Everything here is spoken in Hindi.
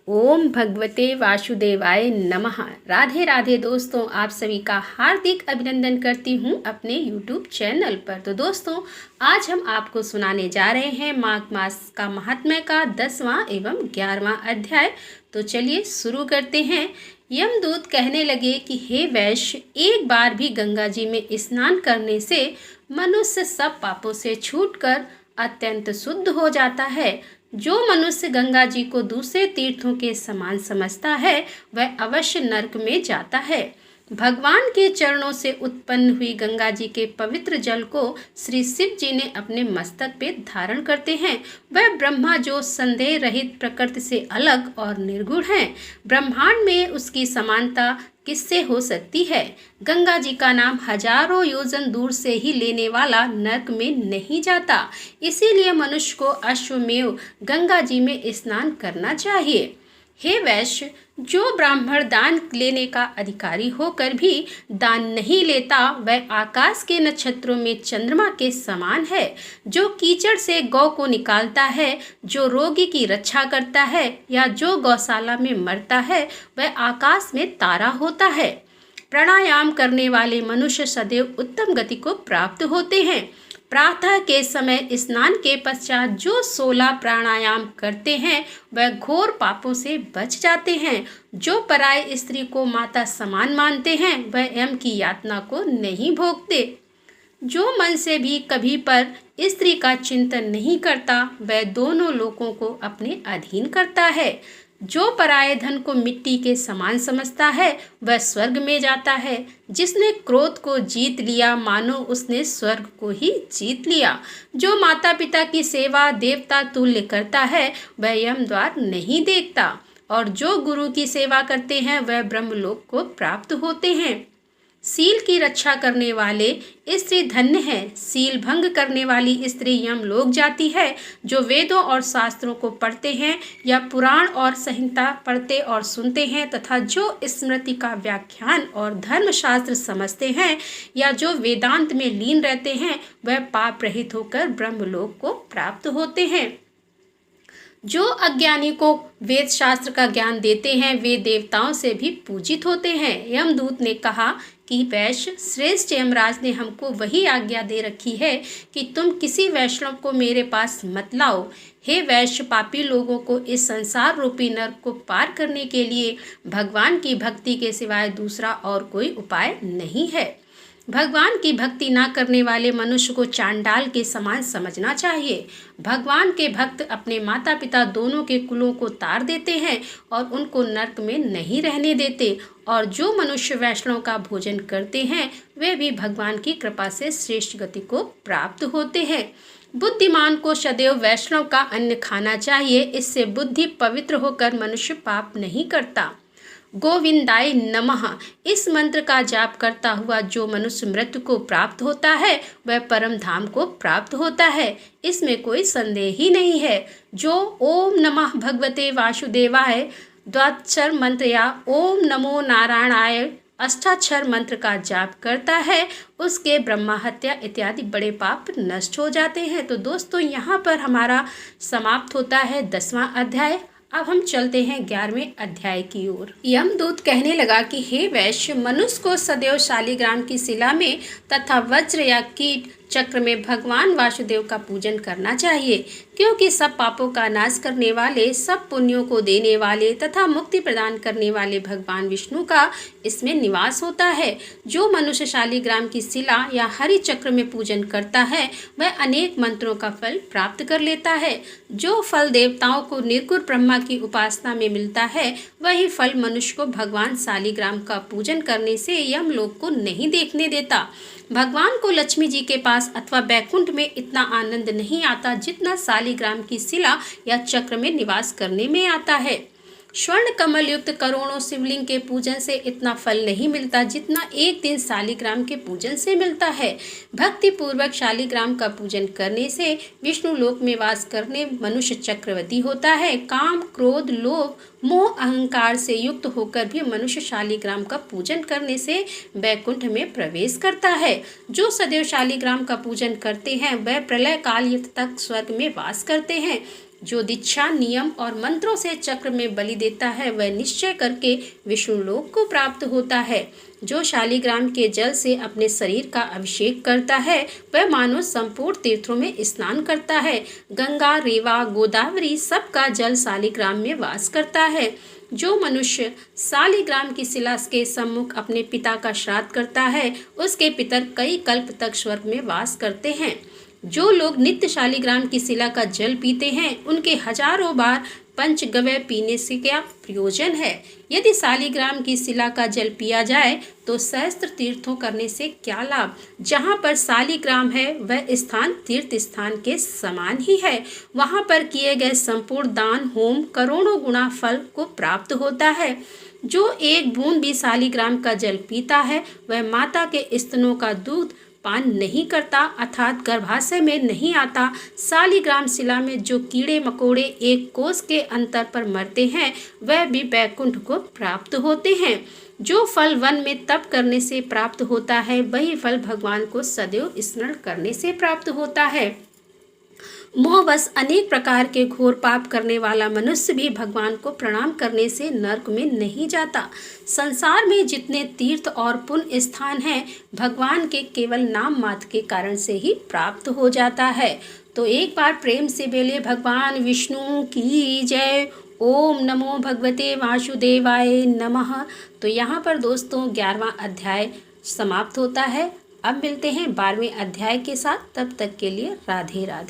ओम भगवते वासुदेवाय नमः। राधे राधे दोस्तों, आप सभी का हार्दिक अभिनंदन करती हूँ अपने YouTube चैनल पर। तो दोस्तों, आज हम आपको सुनाने जा रहे हैं माघ मास का महात्म्य का 10वां एवं 11वां अध्याय। तो चलिए शुरू करते हैं। यमदूत कहने लगे कि हे वैश्य, एक बार भी गंगा जी में स्नान करने से मनुष्य सब पापों से छूटकर अत्यंत शुद्ध हो जाता है। जो मनुष्य गंगा जी को दूसरे तीर्थों के समान समझता है वह अवश्य नरक में जाता है। भगवान के चरणों से उत्पन्न हुई गंगा जी के पवित्र जल को श्री शिव जी ने अपने मस्तक पे धारण करते हैं। वह ब्रह्मा जो संदेह रहित प्रकृति से अलग और निर्गुण है, ब्रह्मांड में उसकी समानता किससे हो सकती है। गंगा जी का नाम हजारों योजन दूर से ही लेने वाला नरक में नहीं जाता। इसीलिए मनुष्य को अश्वमेव गंगा जी में स्नान करना चाहिए। हे वैश्य, जो ब्राह्मण दान लेने का अधिकारी होकर भी दान नहीं लेता वह आकाश के नक्षत्रों में चंद्रमा के समान है। जो कीचड़ से गौ को निकालता है, जो रोगी की रक्षा करता है या जो गौशाला में मरता है वह आकाश में तारा होता है। प्राणायाम करने वाले मनुष्य सदैव उत्तम गति को प्राप्त होते हैं। प्रातः के समय स्नान के पश्चात जो 16 प्राणायाम करते हैं वह घोर पापों से बच जाते हैं। जो पराई स्त्री को माता समान मानते हैं वह यम की यातना को नहीं भोगते। जो मन से भी कभी पर स्त्री का चिंतन नहीं करता वह दोनों लोकों को अपने अधीन करता है। जो पराये धन को मिट्टी के समान समझता है वह स्वर्ग में जाता है। जिसने क्रोध को जीत लिया मानो उसने स्वर्ग को ही जीत लिया। जो माता पिता की सेवा देवता तुल्य करता है वह यम द्वार नहीं देखता, और जो गुरु की सेवा करते हैं वह ब्रह्मलोक को प्राप्त होते हैं। सील की रक्षा करने वाले स्त्री धन्य है। सील भंग करने वाली स्त्री यमलोक जाती है। जो वेदों और शास्त्रों को पढ़ते हैं या पुराण और संहिता पढ़ते और सुनते हैं तथा जो स्मृति का व्याख्यान और धर्मशास्त्र समझते हैं या जो वेदांत में लीन रहते हैं वह पाप रहित होकर ब्रह्मलोक को प्राप्त होते हैं। जो अज्ञानी को वेद शास्त्र का ज्ञान देते हैं वे देवताओं से भी पूजित होते हैं। यमदूत ने कहा कि वैश्य श्रेष्ठ यमराज ने हमको वही आज्ञा दे रखी है कि तुम किसी वैष्णव को मेरे पास मत लाओ। हे वैश्य, पापी लोगों को इस संसार रूपी नरक को पार करने के लिए भगवान की भक्ति के सिवाय दूसरा और कोई उपाय नहीं है। भगवान की भक्ति न करने वाले मनुष्य को चांडाल के समान समझना चाहिए। भगवान के भक्त अपने माता पिता दोनों के कुलों को तार देते हैं और उनको नरक में नहीं रहने देते। और जो मनुष्य वैष्णव का भोजन करते हैं वे भी भगवान की कृपा से श्रेष्ठ गति को प्राप्त होते हैं। बुद्धिमान को सदैव वैष्णव का अन्न खाना चाहिए। इससे बुद्धि पवित्र होकर मनुष्य पाप नहीं करता। गोविंदाय नमः इस मंत्र का जाप करता हुआ जो मनुष्य मृत्यु को प्राप्त होता है वह परम धाम को प्राप्त होता है, इसमें कोई संदेह ही नहीं है। जो ओम नमः भगवते वासुदेवाय द्वादशाक्षर मंत्र या ओम नमो नारायणाय अष्टाक्षर मंत्र का जाप करता है उसके ब्रह्मा हत्या इत्यादि बड़े पाप नष्ट हो जाते हैं। तो दोस्तों, यहाँ पर हमारा समाप्त होता है 10वां अध्याय। अब हम चलते हैं 11वें अध्याय की ओर। यमदूत कहने लगा कि हे वैश्य, मनुष्य को सदैव शालिग्राम की शिला में तथा वज्र या कीट चक्र में भगवान वासुदेव का पूजन करना चाहिए, क्योंकि सब पापों का नाश करने वाले, सब पुण्यों को देने वाले तथा मुक्ति प्रदान करने वाले भगवान विष्णु का इसमें निवास होता है। जो मनुष्य शालिग्राम की शिला या हरि चक्र में पूजन करता है वह अनेक मंत्रों का फल प्राप्त कर लेता है। जो फल देवताओं को निर्गुण ब्रह्मा की उपासना में मिलता है वही फल मनुष्य को भगवान शालिग्राम का पूजन करने से यमलोक को नहीं देखने देता। भगवान को लक्ष्मी जी के पास अथवा बैकुंठ में इतना आनंद नहीं आता जितना शालिग्राम की शिला या चक्र में निवास करने में आता है। स्वर्ण कमल युक्त करोड़ों शिवलिंग के पूजन से इतना फल नहीं मिलता जितना एक दिन शालिग्राम के पूजन से मिलता है। भक्ति पूर्वक शालिग्राम का पूजन करने से विष्णु लोक में वास करने मनुष्य चक्रवर्ती होता है। काम, क्रोध, लोभ, मोह, अहंकार से युक्त होकर भी मनुष्य शालिग्राम का पूजन करने से बैकुंठ में प्रवेश करता है। जो सदैव शालिग्राम का पूजन करते हैं वह प्रलय काल तक स्वर्ग में वास करते हैं। जो दीक्षा, नियम और मंत्रों से चक्र में बलि देता है वह निश्चय करके विष्णु लोक को प्राप्त होता है। जो शालिग्राम के जल से अपने शरीर का अभिषेक करता है वह मानो संपूर्ण तीर्थों में स्नान करता है। गंगा, रेवा, गोदावरी सबका जल शालिग्राम में वास करता है। जो मनुष्य शालिग्राम की शिला के सम्मुख अपने पिता का श्राद्ध करता है उसके पितर कई कल्प तक स्वर्ग में वास करते हैं। जो लोग नित्य शालिग्राम की शिला का जल पीते हैं उनके हजारों बार पंचगव्य पीने से क्या प्रयोजन है। यदि शालिग्राम की शिला का जल पिया जाए तो सहस्त्र तीर्थों करने से क्या लाभ। जहाँ पर शालिग्राम है वह स्थान तीर्थ स्थान के समान ही है। वहाँ पर किए गए संपूर्ण दान होम करोड़ों गुना फल को प्राप्त होता है। जो एक बूंद भी शालिग्राम का जल पीता है वह माता के स्तनों का दूध पान नहीं करता अर्थात गर्भाशय में नहीं आता। शालिग्राम शिला में जो कीड़े मकोड़े एक कोस के अंतर पर मरते हैं वह भी वैकुंठ को प्राप्त होते हैं। जो फल वन में तप करने से प्राप्त होता है वही फल भगवान को सदैव स्मरण करने से प्राप्त होता है। मोहवश अनेक प्रकार के घोर पाप करने वाला मनुष्य भी भगवान को प्रणाम करने से नरक में नहीं जाता। संसार में जितने तीर्थ और पुण्य स्थान हैं भगवान के केवल नाम मात्र के कारण से ही प्राप्त हो जाता है। तो एक बार प्रेम से बोले भगवान विष्णु की जय। ओम नमो भगवते वासुदेवाय नमः। तो यहाँ पर दोस्तों 11वां अध्याय समाप्त होता है। अब मिलते हैं 12वें अध्याय के साथ, तब तक के लिए राधे राधे।